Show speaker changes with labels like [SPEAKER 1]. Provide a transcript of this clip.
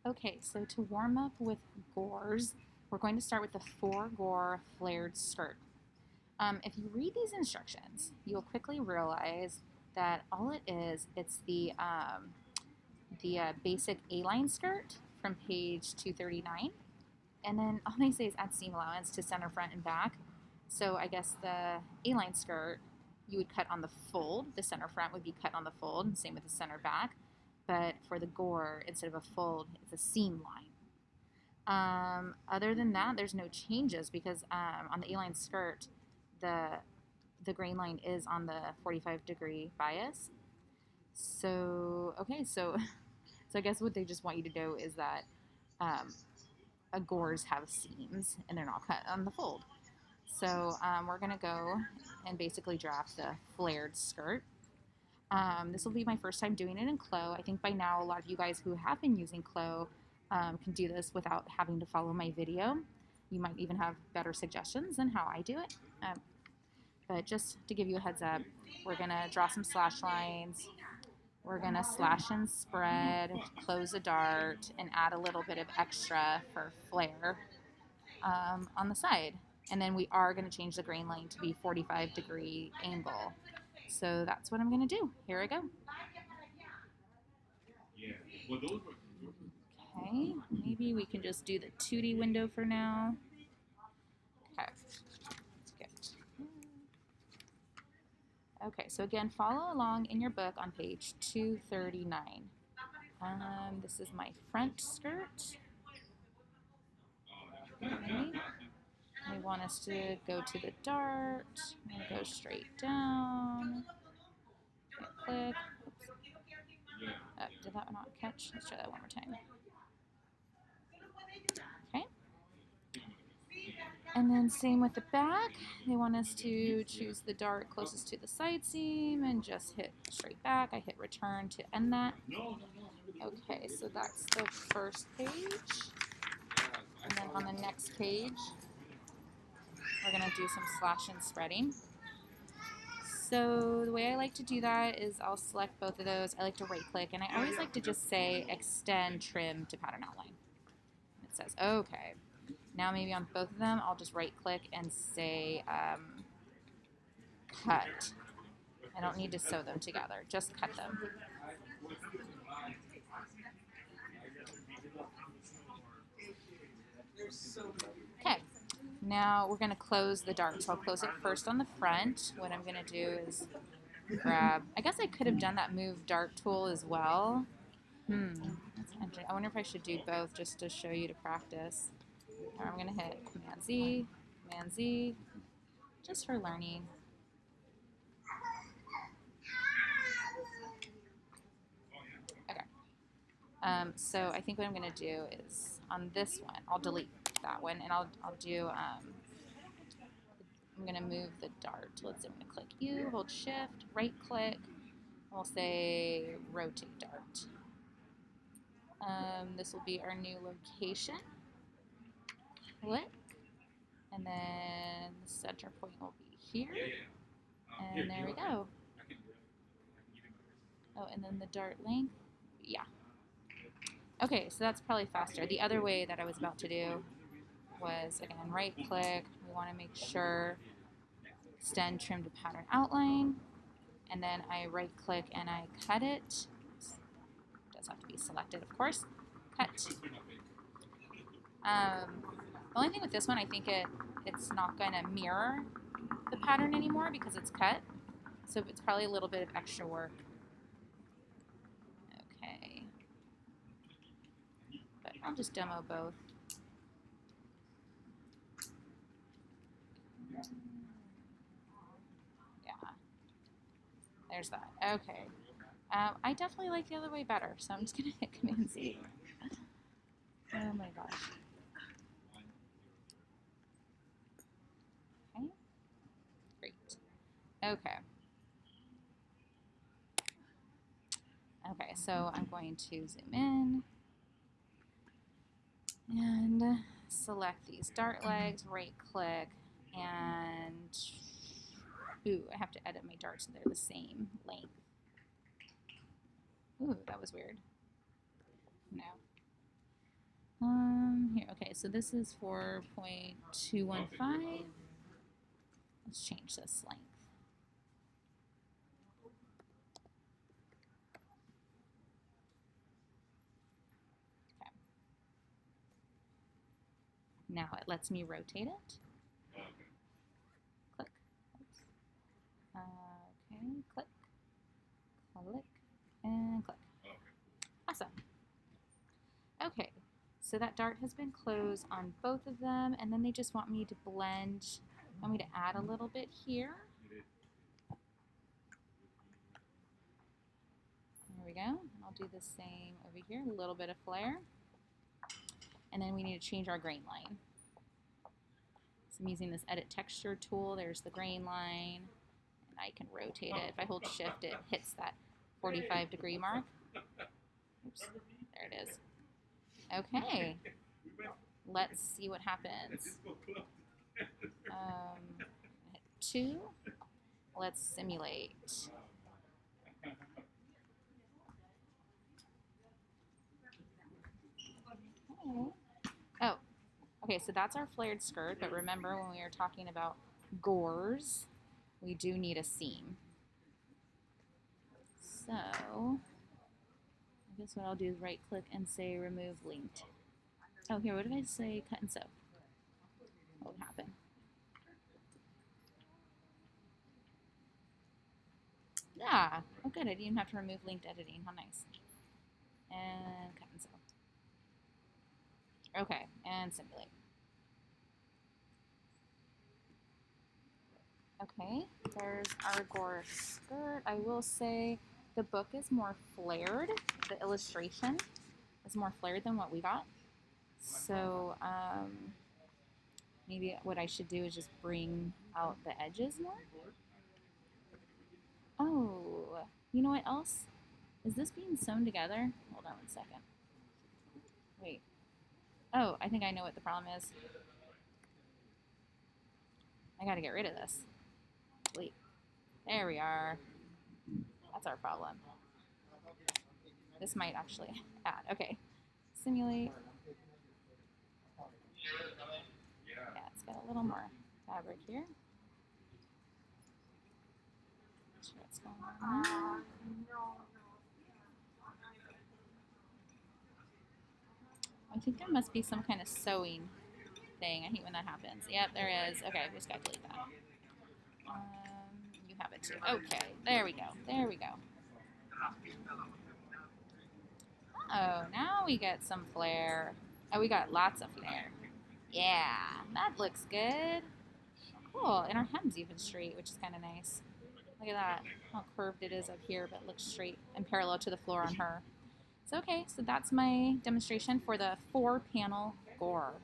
[SPEAKER 1] Okay, so to warm up with gores, we're going to start with the 4-gore flared skirt. If you read these instructions, you'll quickly realize that all it is, it's the basic A-line skirt from page 239. And then all they say is add seam allowance to center, front, and back. So I guess the A-line skirt, you would cut on the fold. The center front would be cut on the fold, and same with the center back. But for the gore, instead of a fold, it's a seam line. Other than that, there's no changes because on the A-line skirt, the grain line is on the 45-degree bias. So, okay, so I guess what they just want you to know is that gores have seams and they're not cut on the fold. So we're going to go and basically draft the flared skirt. This will be my first time doing it in CLO. I think by now a lot of you guys who have been using CLO can do this without having to follow my video. You might even have better suggestions than how I do it. But just to give you a heads up, we're going to draw some slash lines. We're going to slash and spread, close a dart, and add a little bit of extra for flare on the side. And then we are going to change the grain line to be 45-degree angle. So that's what I'm going to do. Here I go. Okay, maybe we can just do the 2D window for now. Okay, let's get. Okay, so again, follow along in your book on page 239. This is my front skirt. Okay. They want us to go to the dart. I'm going to go straight down. Okay, click. Oh, did that not catch? Let's try that one more time. Okay. And then same with the back. They want us to choose the dart closest to the side seam and just hit straight back. I hit return to end that. Okay, so that's the first page. And then on the next page, we're going to do some slash and spreading. So the way I like to do that is I'll select both of those. I like to right click, and I always like to just say extend trim to pattern outline. It says okay. Now maybe on both of them I'll just right click and say cut. I don't need to sew them together, just cut them. Okay. Now we're going to close the dart. So I'll close it first on the front. What I'm going to do is grab, I guess I could have done that move dart tool as well. That's interesting. I wonder if I should do both just to show you to practice. Or I'm going to hit Command Z, just for learning. Okay. So I think what I'm going to do is on this one, I'll delete that one, and I'll do, I'm going to move the dart. Let's say I'm going to click U, hold shift, right click, we'll say rotate dart. This will be our new location. Click, and then the center point will be here, and there we go. Oh, and then the dart length, yeah. Okay, so that's probably faster. The other way that I was about to do was, again, right click, we want to make sure extend trim to pattern outline, and then I right click and I cut it. It does have to be selected, of course. Cut. The only thing with this one, I think it's not going to mirror the pattern anymore because it's cut, so it's probably a little bit of extra work. Okay, but I'll just demo both. There's that. Okay. I definitely like the other way better, so I'm just going to hit Command Z. Oh my gosh. Okay. Great. Okay. Okay, so I'm going to zoom in and select these dart legs, right click, and ooh, I have to edit my darts so they're the same length. Ooh, that was weird. No. so this is 4.215. Let's change this length. Okay. Now it lets me rotate it. Click. Oops. Okay, click, click, and click. Awesome. Okay, so that dart has been closed on both of them, and then they just want me to blend. Want me to add a little bit here. There we go. I'll do the same over here, a little bit of flare. And then we need to change our grain line. So I'm using this edit texture tool. There's the grain line, and I can rotate it. If I hold shift, it hits that 45-degree mark. Oops, there it is. Okay, let's see what happens. Hit 2. Let's simulate. Okay. Oh, okay, so that's our flared skirt, but remember when we were talking about gores, we do need a seam. So, I guess what I'll do is right click and say remove linked. Oh, here, what did I say? Cut and sew. What would happen? Yeah, oh good, I didn't even have to remove linked editing. How nice. And cut and sew. Okay, and simulate. Okay, there's our Gore skirt. I will say the book is more flared. The illustration is more flared than what we got. So maybe what I should do is just bring out the edges more. Oh, you know what else? Is this being sewn together? Hold on one second. Wait. Oh, I think I know what the problem is. I gotta get rid of this. Wait. There we are. That's our problem. This might actually add. Okay. Simulate. Yeah, it's got a little more fabric here. Make sure what's going on there. I think there must be some kind of sewing thing. I hate when that happens. Yep, there is. Okay, we just gotta delete that. You have it too. Okay, there we go. There we go. Oh, now we get some flare. Oh, we got lots of flare. Yeah, that looks good. Cool, and our hem's even straight, which is kind of nice. Look at that, how curved it is up here, but looks straight and parallel to the floor on her. So okay, so that's my demonstration for the 4-panel Gore.